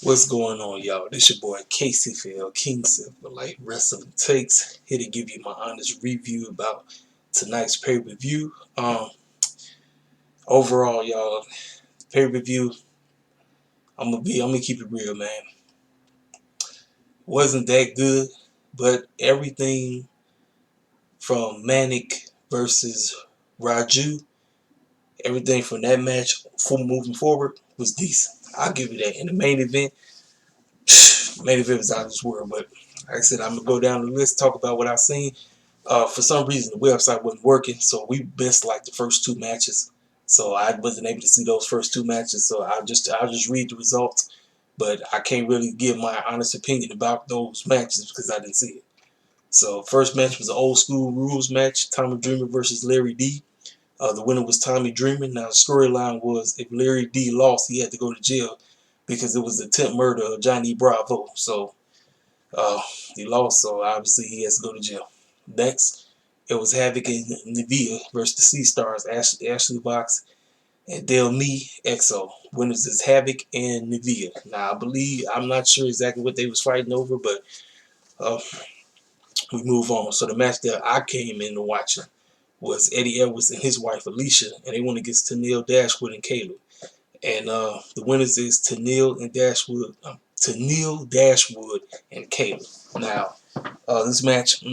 What's going on, y'all? This your boy KCFL King for Light Wrestling Takes, here to give you my honest review about tonight's pay-per-view. Overall, y'all, pay-per-view, I'm gonna keep it real, man. Wasn't that good, but everything from Manic versus Raju, everything from that match for moving forward was decent. I'll give you that. In the main event was out of this world, but like I said, I'm gonna go down the list, talk about what I've seen. For some reason, the website wasn't working, so we missed like the first two matches. So I wasn't able to see those first two matches. So I'll just read the results, but I can't really give my honest opinion about those matches because I didn't see it. So first match was an old school rules match: Tommy Dreamer versus Larry D. The winner was Tommy Dreamer. Now the storyline was if Larry D lost, he had to go to jail because it was the attempt murder of Johnny Bravo. So uh, he lost, so obviously he has to go to jail. Next, it was Havoc and Nevia versus the Sea Stars, Ashley Box and Del Me EXO. Winners is Havoc and Nevia. Now, I'm not sure exactly what they was fighting over, but uh, we move on. So the match that I came in to watching was Eddie Edwards and his wife Alicia, and they went against Tennille Dashwood and Caleb. And the winners is Tennille Dashwood and Caleb. Now, this match,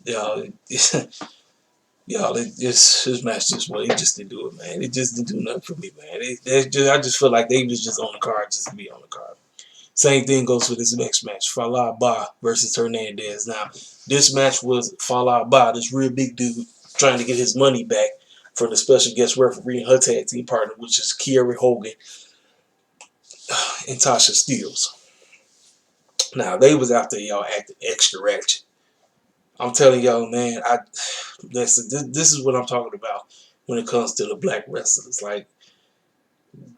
y'all, this match it just didn't do it, man. It just didn't do nothing for me, man. I just feel like they was just on the card just to be on the card. Same thing goes for this next match, Fallah Bah versus Hernandez. Now, this match was Fallah Bah, this real big dude, trying to get his money back from the special guest referee and her tag team partner, which is Kiera Hogan and Tasha Steeles. Now, they was out there, y'all, acting extra ratchet. I'm telling y'all, man, this is what I'm talking about when it comes to the black wrestlers. Like,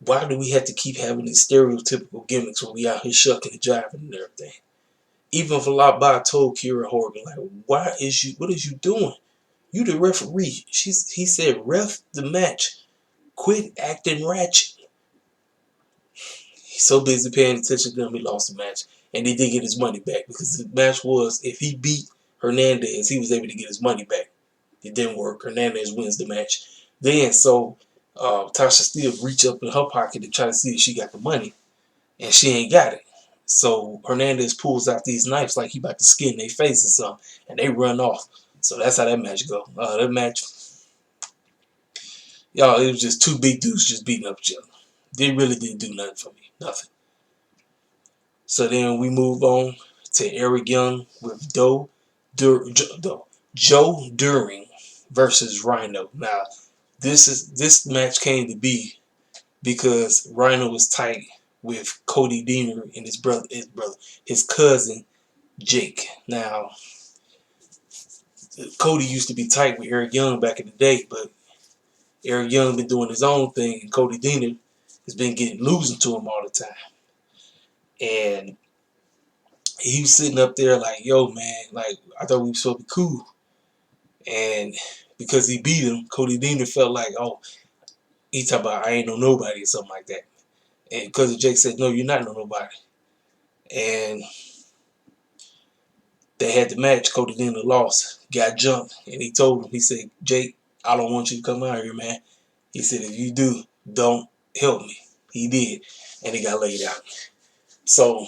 why do we have to keep having these stereotypical gimmicks when we out here shucking and jiving and everything? Even Falaba told Kira Horgan, like, what is you doing? You the referee. He said, ref the match. Quit acting ratchet. He's so busy paying attention to them, he lost the match. And he did get his money back because the match was, if he beat Hernandez, he was able to get his money back. It didn't work. Hernandez wins the match. Then, Tasha Steele reached up in her pocket to try to see if she got the money, and she ain't got it. So Hernandez pulls out these knives like he about to skin their face or something, and they run off. So that's how that match go. That match, y'all, it was just two big dudes just beating up each other. They really didn't do nothing for me. Nothing. So then we move on to Eric Young with Joe During versus Rhino. Now, this match came to be because Rhino was tight with Cody Deaner and his cousin Jake. Now, Cody used to be tight with Eric Young back in the day, but Eric Young been doing his own thing, and Cody Deaner has been losing to him all the time. And he was sitting up there like, yo, man, like, I thought we were supposed to be cool. And because he beat him, Cody Deaner felt like, oh, he talking about I ain't know nobody or something like that. And because Jake said, no, you're not know nobody. And they had the match. Cody Deaner lost, got jumped, and he told him, he said, Jake, I don't want you to come out here, man. He said, if you do, don't help me. He did, and he got laid out. So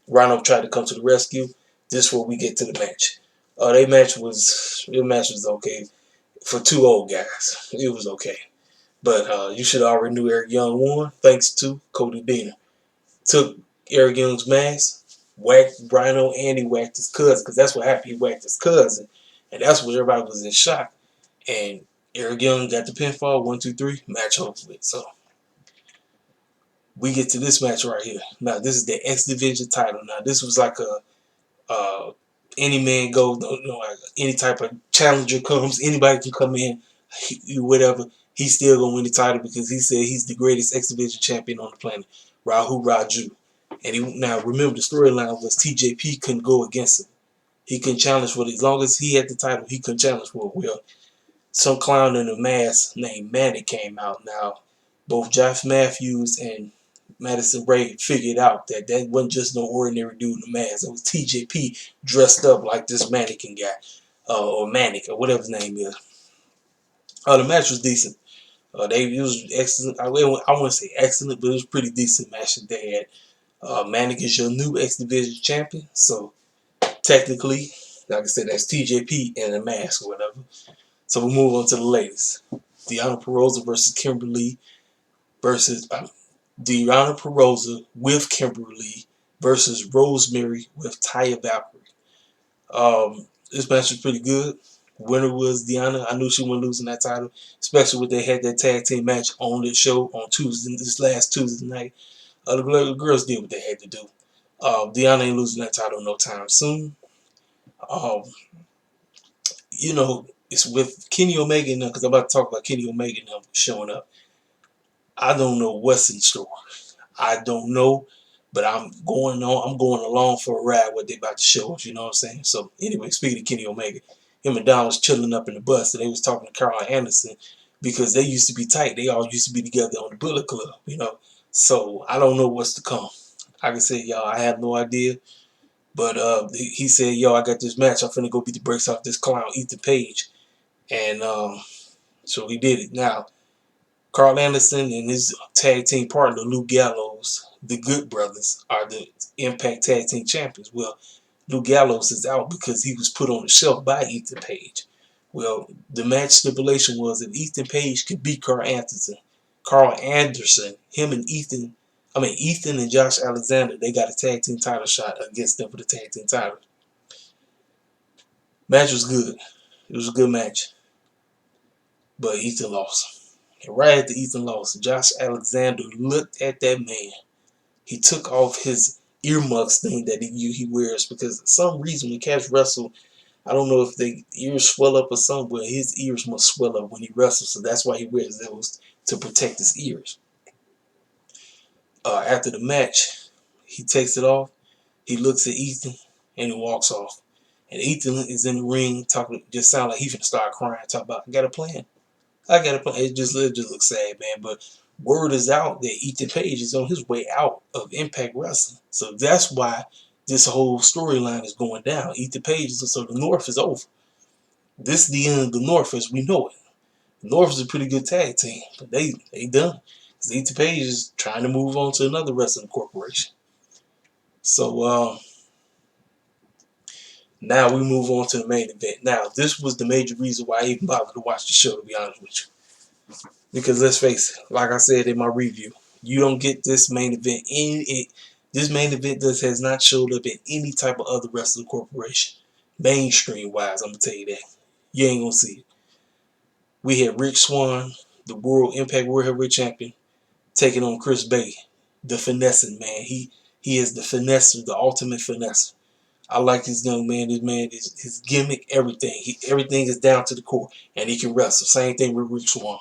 Rhino tried to come to the rescue. This is where we get to the match. Their match was okay for two old guys. It was okay. But you should already knew Eric Young won thanks to Cody Deaner. Took Eric Young's mask, whacked Rhino, and he whacked his cousin, because that's what happened. He whacked his cousin, and that's what everybody was in shock. And Eric Young got the pinfall, 1, 2, 3, match over with. So we get to this match right here. Now this is the X Division title. Now this was like any man go, like any type of challenger comes, anybody can come in, whatever. He's still gonna win the title because he said he's the greatest X Division champion on the planet, Raju. And now remember the storyline was TJP couldn't go against him. He couldn't challenge for it. As long as he had the title, he couldn't challenge for it. Well, some clown in a mask named Manic came out. Now, both Josh Matthews and Madison Ray figured out that that wasn't just no ordinary dude in a mask. It was TJP dressed up like this mannequin guy, or Manic, or whatever his name is. The match was decent. It was excellent. I wouldn't say excellent, but it was a pretty decent match that they had. Manic is your new X Division champion, so technically, like I said, that's TJP in a mask or whatever. So we move on to the ladies. Deonna Purrazzo versus Kimberly versus Deonna Purrazzo with Kimberly versus Rosemary with Taya Valkyrie. This match was pretty good. Winner was Deonna. I knew she wouldn't losing that title, especially when they had that tag team match on this show on Tuesday, this last Tuesday night. The girls did what they had to do. Deonna ain't losing that title no time soon. Um, it's with Kenny Omega now, because I'm about to talk about Kenny Omega now showing up. I don't know what's in store. I don't know, but I'm going on. I'm going along for a ride. What they about to show us, you know what I'm saying? So anyway, speaking of Kenny Omega, him and Don was chilling up in the bus, and they was talking to Carl Anderson because they used to be tight. They all used to be together on the Bullet Club, So I don't know what's to come. Like I said, y'all, I have no idea. But he said, yo, I got this match. I'm finna go beat the brakes off this clown, Ethan Page. And so he did it. Now, Carl Anderson and his tag team partner, Lou Gallows, the Good Brothers, are the Impact Tag Team Champions. Well, Lou Gallows is out because he was put on the shelf by Ethan Page. Well, the match stipulation was if Ethan Page could beat Carl Anderson, him and Ethan and Josh Alexander, they got a tag team title shot against them for the tag team title. Match was good. It was a good match. But Ethan lost. And right after Ethan lost, Josh Alexander looked at that man. He took off his earmuffs thing that he wears because for some reason when cats wrestle, I don't know if the ears swell up or something, but his ears must swell up when he wrestles, so that's why he wears those to protect his ears. After the match, he takes it off. He looks at Ethan and he walks off. And Ethan is in the ring talking, just sound like he's gonna start crying, talking about, I got a plan. It just looks sad, man. But word is out that Ethan Page is on his way out of Impact Wrestling. So that's why this whole storyline is going down. Ethan Page so the North is over. This is the end of the North as we know it. The North is a pretty good tag team, but they done. Because Ethan Page is trying to move on to another wrestling corporation. So now we move on to the main event. Now, this was the major reason why I even bothered to watch the show, to be honest with you. Because let's face it, like I said in my review, you don't get this main event this main event has not showed up in any type of other wrestling corporation. Mainstream wise, I'm gonna tell you that. You ain't gonna see it. We had Rick Swann, the Impact World Heavyweight Champion, taking on Chris Bay, the finessing man. He is the finesser, the ultimate finesser. I like this young man. This man is his gimmick, everything. Everything is down to the core, and he can wrestle. Same thing with Rick Swann.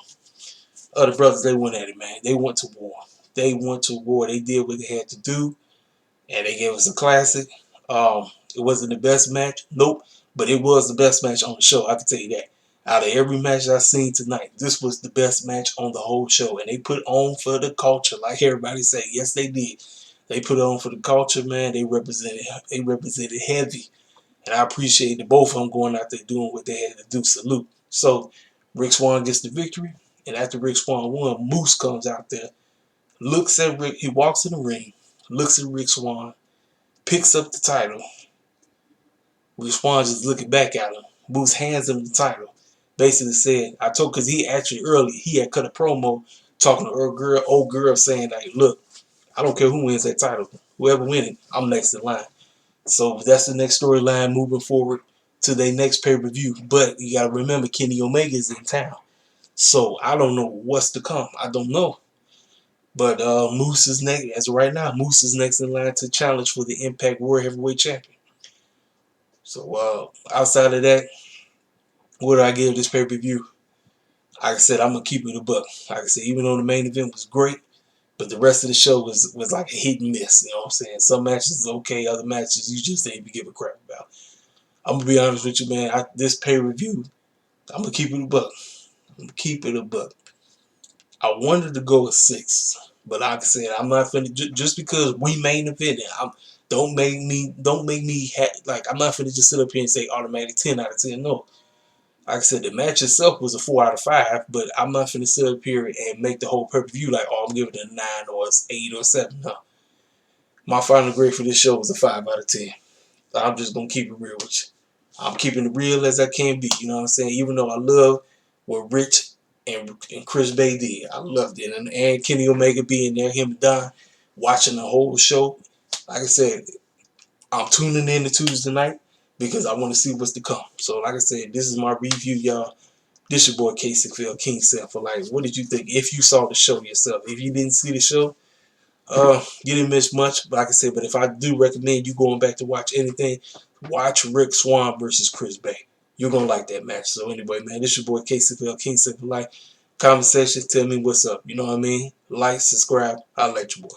Other brothers, they went at it, man. They went to war. They did what they had to do, and they gave us a classic. It wasn't the best match, nope, but it was the best match on the show. I can tell you that. Out of every match I've seen tonight, this was the best match on the whole show, and they put on for the culture, like everybody said. Yes, they did. They put on for the culture, man. They represented heavy, and I appreciated both of them going out there doing what they had to do. Salute. So Rick Swann gets the victory. And after Rick Swann won, Moose comes out there, looks at Rick, he walks in the ring, looks at Rick Swann, picks up the title. Rick Swann just looking back at him. Moose hands him the title. Basically said, because he actually early, he had cut a promo talking to old girl saying, like, look, I don't care who wins that title. Whoever wins it, I'm next in line. So that's the next storyline moving forward to their next pay-per-view. But you got to remember, Kenny Omega is in town. So I don't know what's to come. I don't know. But Moose is next. As of right now, Moose is next in line to challenge for the Impact World Heavyweight Champion. So outside of that, what do I give this pay-per-view? Like I said, I'm going to keep it a buck. Like I said, even though the main event was great, but the rest of the show was like a hit and miss. You know what I'm saying? Some matches is okay. Other matches you just ain't even give a crap about. I'm going to be honest with you, man. This pay-per-view, I'm going to keep it a buck. I'm going to keep it a buck. I wanted to go with 6, but like I said, I'm not finna just because we main evented. Like I'm not finna just sit up here and say automatic 10 out of 10. No, like I said, the match itself was a 4 out of 5, but I'm not finna sit up here and make the whole pay-per-view like, oh, I'm giving it a 9 or 8 or 7. No, my final grade for this show was a 5 out of 10. I'm just gonna keep it real with you. I'm keeping it real as I can be. You know what I'm saying? Even though I love what Rich and Chris Bay did, I loved it, and Kenny Omega being there, him and Don, watching the whole show. Like I said, I'm tuning in to Tuesday night because I want to see what's to come. So, like I said, this is my review, y'all. This your boy K6L King Self for Life. What did you think if you saw the show yourself? If you didn't see the show, you didn't miss much. But like I said, but if I do recommend you going back to watch anything, watch Rick Swan versus Chris Bay. You're gonna like that match. So anyway, man, this your boy K6L King Self for Life. Conversation, tell me what's up. You know what I mean? Like, subscribe. I'll let you boy.